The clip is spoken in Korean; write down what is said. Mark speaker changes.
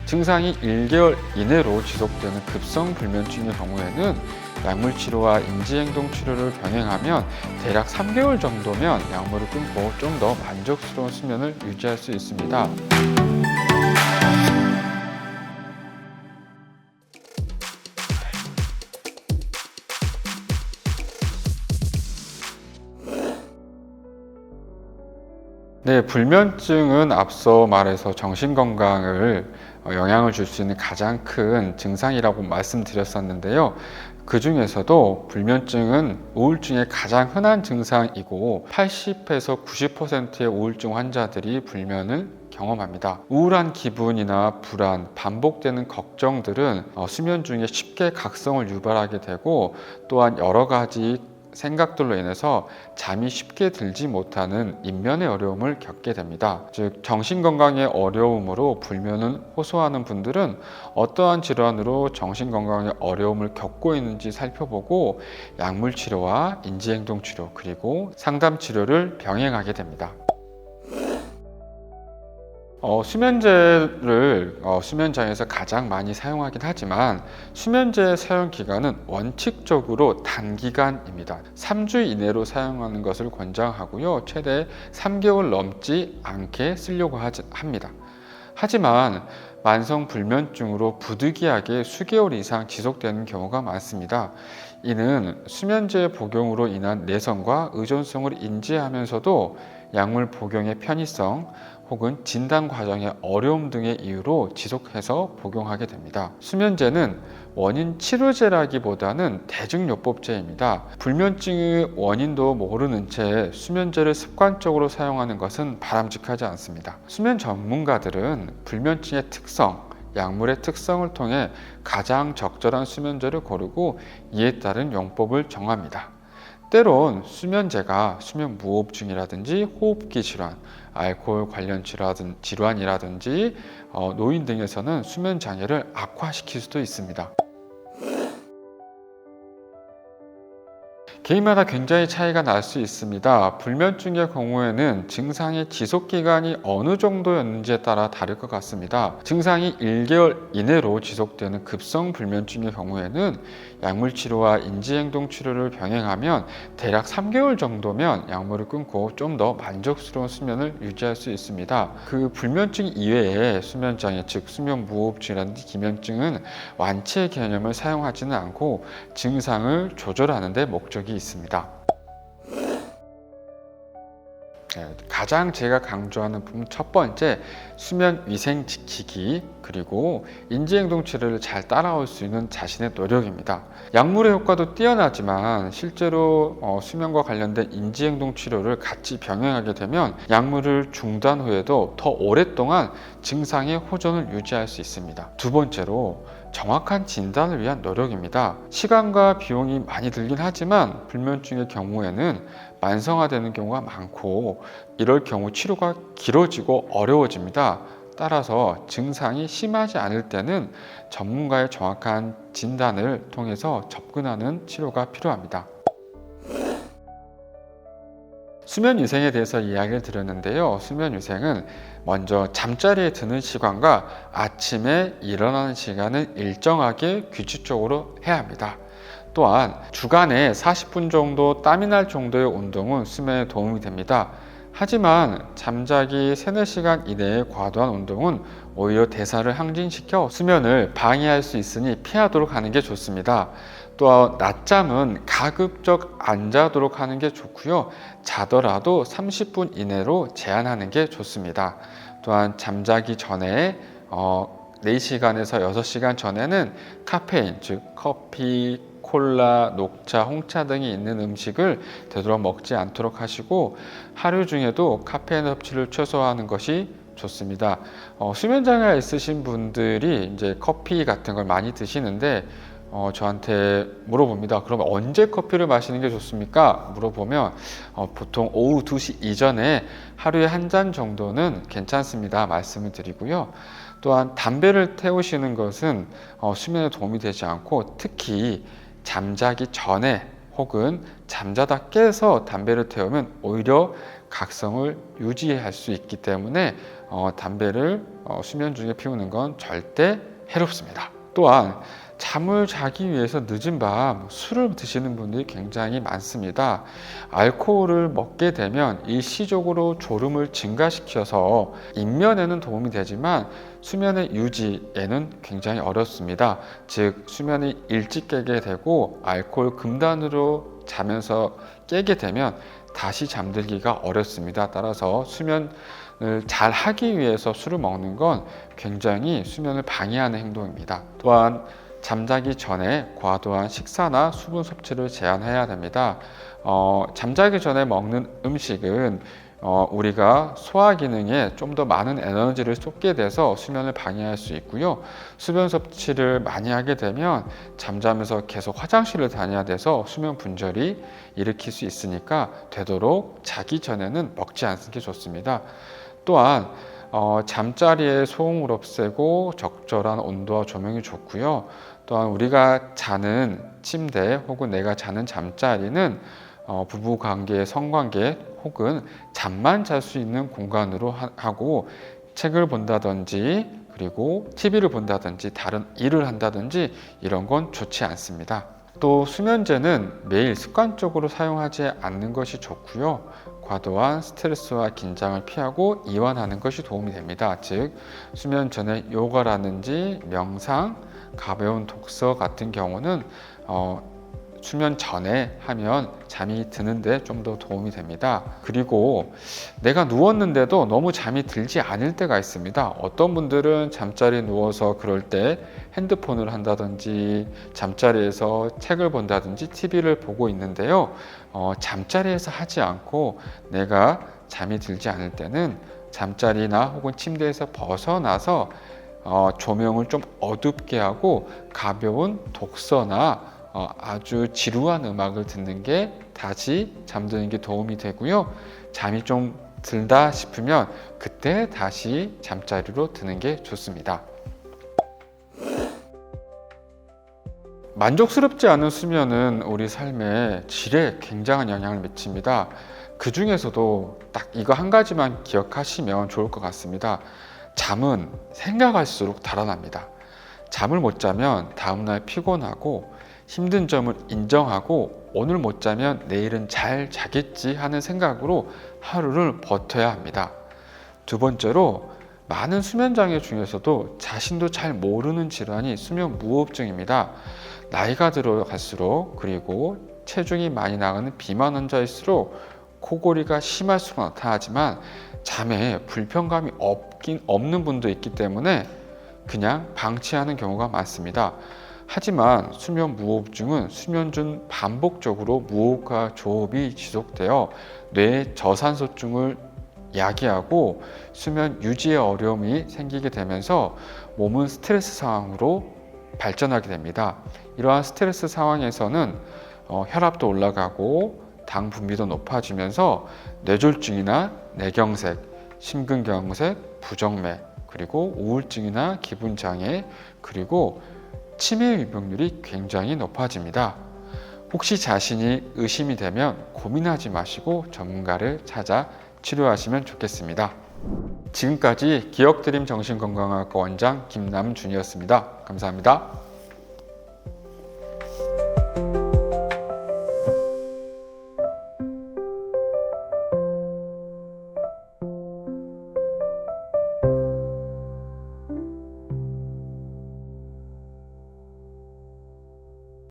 Speaker 1: 증상이 1개월 이내로 지속되는 급성 불면증의 경우에는 약물 치료와 인지행동 치료를 병행하면 대략 3개월 정도면 약물을 끊고 좀 더 만족스러운 수면을 유지할 수 있습니다. 네, 불면증은 앞서 말해서 정신건강을 영향을 줄 수 있는 가장 큰 증상이라고 말씀드렸었는데요. 그 중에서도 불면증은 우울증의 가장 흔한 증상이고 80에서 90%의 우울증 환자들이 불면을 경험합니다. 우울한 기분이나 불안, 반복되는 걱정들은 수면 중에 쉽게 각성을 유발하게 되고 또한 여러 가지 생각들로 인해서 잠이 쉽게 들지 못하는 인면의 어려움을 겪게 됩니다. 즉 정신건강의 어려움으로 불면을 호소하는 분들은 어떠한 질환으로 정신건강의 어려움을 겪고 있는지 살펴보고 약물 치료와 인지행동 치료 그리고 상담 치료를 병행하게 됩니다. 수면제를 수면장에서 가장 많이 사용하긴 하지만 수면제 사용 기간은 원칙적으로 단기간입니다. 3주 이내로 사용하는 것을 권장하고요. 최대 3개월 넘지 않게 쓰려고 합니다. 하지만 만성 불면증으로 부득이하게 수개월 이상 지속되는 경우가 많습니다. 이는 수면제 복용으로 인한 내성과 의존성을 인지하면서도 약물 복용의 편의성 혹은 진단 과정의 어려움 등의 이유로 지속해서 복용하게 됩니다. 수면제는 원인 치료제라기보다는 대증요법제입니다. 불면증의 원인도 모르는 채 수면제를 습관적으로 사용하는 것은 바람직하지 않습니다. 수면 전문가들은 불면증의 특성, 약물의 특성을 통해 가장 적절한 수면제를 고르고 이에 따른 용법을 정합니다. 때론 수면제가 수면 무호흡증이라든지 호흡기 질환, 알코올 관련 질환이라든지 노인 등에서는 수면 장애를 악화시킬 수도 있습니다. 개인마다 굉장히 차이가 날 수 있습니다. 불면증의 경우에는 증상의 지속 기간이 어느 정도였는지에 따라 다를 것 같습니다. 증상이 1개월 이내로 지속되는 급성 불면증의 경우에는 약물 치료와 인지행동 치료를 병행하면 대략 3개월 정도면 약물을 끊고 좀 더 만족스러운 수면을 유지할 수 있습니다. 그 불면증 이외에 수면 장애, 즉 수면 무호흡증이라든지 기면증은 완치의 개념을 사용하지는 않고 증상을 조절하는 데 목적이 있습니다. 가장 제가 강조하는 부분 첫 번째, 수면 위생 지키기 그리고 인지행동 치료를 잘 따라올 수 있는 자신의 노력입니다. 약물의 효과도 뛰어나지만 실제로 수면과 관련된 인지행동 치료를 같이 병행하게 되면 약물을 중단 후에도 더 오랫동안 증상의 호전을 유지할 수 있습니다. 두 번째로 정확한 진단을 위한 노력입니다. 시간과 비용이 많이 들긴 하지만 불면증의 경우에는 만성화되는 경우가 많고 이럴 경우 치료가 길어지고 어려워집니다. 따라서 증상이 심하지 않을 때는 전문가의 정확한 진단을 통해서 접근하는 치료가 필요합니다. 수면 위생에 대해서 이야기를 드렸는데요. 수면 위생은 먼저 잠자리에 드는 시간과 아침에 일어나는 시간을 일정하게 규칙적으로 해야 합니다. 또한 주간에 40분 정도 땀이 날 정도의 운동은 수면에 도움이 됩니다. 하지만 잠자기 3, 4시간 이내의 과도한 운동은 오히려 대사를 항진시켜 수면을 방해할 수 있으니 피하도록 하는 게 좋습니다. 또 낮잠은 가급적 안 자도록 하는 게 좋고요. 자더라도 30분 이내로 제한하는 게 좋습니다. 또한 잠자기 전에 4시간에서 6시간 전에는 카페인, 즉 커피, 콜라, 녹차, 홍차 등이 있는 음식을 되도록 먹지 않도록 하시고 하루 중에도 카페인 섭취를 최소화하는 것이 좋습니다. 수면 장애가 있으신 분들이 이제 커피 같은 걸 많이 드시는데 저한테 물어봅니다. 그럼 언제 커피를 마시는 게 좋습니까? 물어보면 보통 오후 2시 이전에 하루에 한 잔 정도는 괜찮습니다. 말씀을 드리고요. 또한 담배를 태우시는 것은 수면에 도움이 되지 않고 특히 잠자기 전에 혹은 잠자다 깨서 담배를 태우면 오히려 각성을 유지할 수 있기 때문에 담배를 수면 중에 피우는 건 절대 해롭습니다. 또한 잠을 자기 위해서 늦은 밤 술을 드시는 분들이 굉장히 많습니다. 알코올을 먹게 되면 일시적으로 졸음을 증가시켜서 입면에는 도움이 되지만 수면의 유지에는 굉장히 어렵습니다. 즉 수면이 일찍 깨게 되고 알코올 금단으로 자면서 깨게 되면 다시 잠들기가 어렵습니다. 따라서 수면을 잘 하기 위해서 술을 먹는 건 굉장히 수면을 방해하는 행동입니다. 또한 잠자기 전에 과도한 식사나 수분 섭취를 제한해야 됩니다. 잠자기 전에 먹는 음식은 우리가 소화 기능에 좀 더 많은 에너지를 쏟게 돼서 수면을 방해할 수 있고요. 수분 섭취를 많이 하게 되면 잠자면서 계속 화장실을 다녀야 돼서 수면 분절이 일으킬 수 있으니까 되도록 자기 전에는 먹지 않는 게 좋습니다. 또한 잠자리에 소음을 없애고 적절한 온도와 조명이 좋고요. 또한 우리가 자는 침대 혹은 내가 자는 잠자리는 부부관계, 성관계 혹은 잠만 잘 수 있는 공간으로 하고 책을 본다든지 그리고 TV를 본다든지 다른 일을 한다든지 이런 건 좋지 않습니다. 또 수면제는 매일 습관적으로 사용하지 않는 것이 좋고요. 과도한 스트레스와 긴장을 피하고 이완하는 것이 도움이 됩니다. 즉 수면 전에 요가라든지 명상, 가벼운 독서 같은 경우는 수면 전에 하면 잠이 드는데 좀 더 도움이 됩니다. 그리고 내가 누웠는데도 너무 잠이 들지 않을 때가 있습니다. 어떤 분들은 잠자리에 누워서 그럴 때 핸드폰을 한다든지 잠자리에서 책을 본다든지 TV를 보고 있는데요. 잠자리에서 하지 않고 내가 잠이 들지 않을 때는 잠자리나 혹은 침대에서 벗어나서 조명을 좀 어둡게 하고 가벼운 독서나 아주 지루한 음악을 듣는 게 다시 잠드는 게 도움이 되고요. 잠이 좀 들다 싶으면 그때 다시 잠자리로 드는 게 좋습니다. 만족스럽지 않은 수면은 우리 삶의 질에 굉장한 영향을 미칩니다. 그 중에서도 딱 이거 한 가지만 기억하시면 좋을 것 같습니다. 잠은 생각할수록 달아납니다. 잠을 못 자면 다음날 피곤하고 힘든 점을 인정하고 오늘 못 자면 내일은 잘 자겠지 하는 생각으로 하루를 버텨야 합니다. 두 번째로 많은 수면 장애 중에서도 자신도 잘 모르는 질환이 수면 무호흡증입니다. 나이가 들어갈수록 그리고 체중이 많이 나가는 비만 환자일수록 코골이가 심할수록 나타나지만 잠에 불편감이 없는 분도 있기 때문에 그냥 방치하는 경우가 많습니다. 하지만 수면 무호흡증은 수면 중 반복적으로 무호흡과 조흡이 지속되어 뇌의 저산소증을 야기하고 수면 유지에 어려움이 생기게 되면서 몸은 스트레스 상황으로 발전하게 됩니다. 이러한 스트레스 상황에서는 혈압도 올라가고 당 분비도 높아지면서 뇌졸중이나 뇌경색, 심근경색, 부정맥, 그리고 우울증이나 기분장애, 그리고 치매 위험률이 굉장히 높아집니다. 혹시 자신이 의심이 되면 고민하지 마시고 전문가를 찾아 치료하시면 좋겠습니다. 지금까지 기억드림 정신건강학과 원장 김남준이었습니다. 감사합니다.